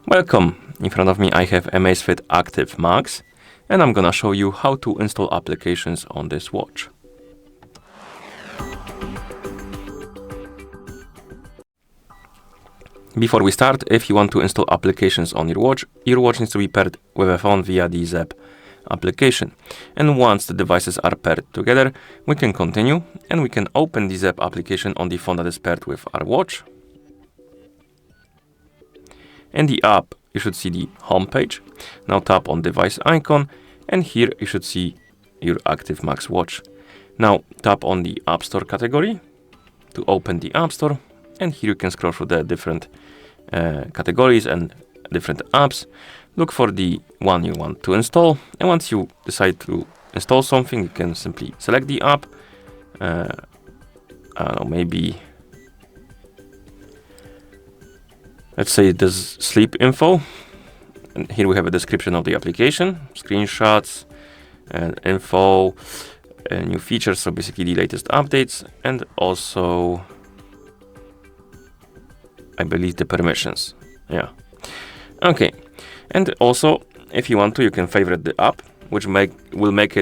Welcome! In front of me I have Amazfit Active Max and I'm gonna show you how to install applications on this watch. Before we start, if you want to install applications on your watch needs to be paired with a phone via the Zepp application. And once the devices are paired together, we can continue and we can open the Zepp application on the phone that is paired with our watch. In the app, you should see the home page. Now tap on device icon and here you should see your Active Max watch. Now tap on the App Store category to open the App Store, and here you can scroll through the different categories and different apps. Look for the one you want to install, and once you decide to install something, you can simply select the app. I don't know, maybe let's say this sleep info, and here we have a description of the application, screenshots, and info, new features, so basically the latest updates, and also I believe the permissions. Yeah. Okay. And also, if you want to, you can favorite the app, which will make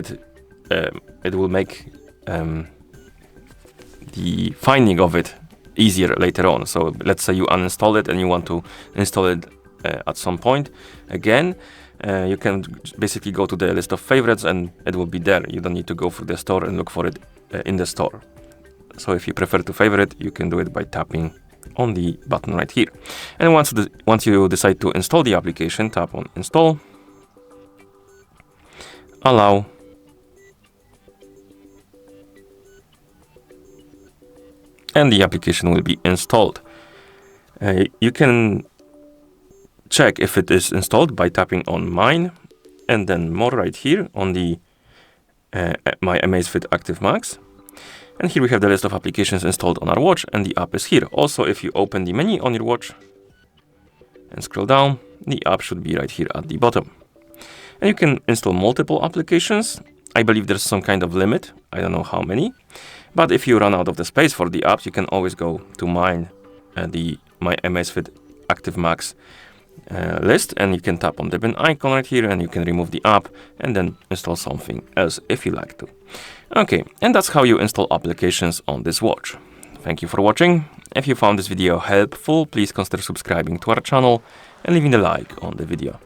the finding of it easier later on. So let's say you uninstall it and you want to install it at some point again, you can basically go to the list of favorites and it will be there. You don't need to go through the store and look for it in the store. So if you prefer to favorite, you can do it by tapping on the button right here. And once you decide to install the application, tap on install, allow, and the application will be installed. You can check if it is installed by tapping on mine and then more right here on the My Amazfit Active Max. And here we have the list of applications installed on our watch, and the app is here. Also, if you open the menu on your watch and scroll down, the app should be right here at the bottom. And you can install multiple applications. I believe there's some kind of limit. I don't know how many. But if you run out of the space for the apps, you can always go to mine the My Amazfit Active Max list, and you can tap on the bin icon right here and you can remove the app and then install something else if you like to. Okay, and that's how you install applications on this watch. Thank you for watching. If you found this video helpful, please consider subscribing to our channel and leaving a like on the video.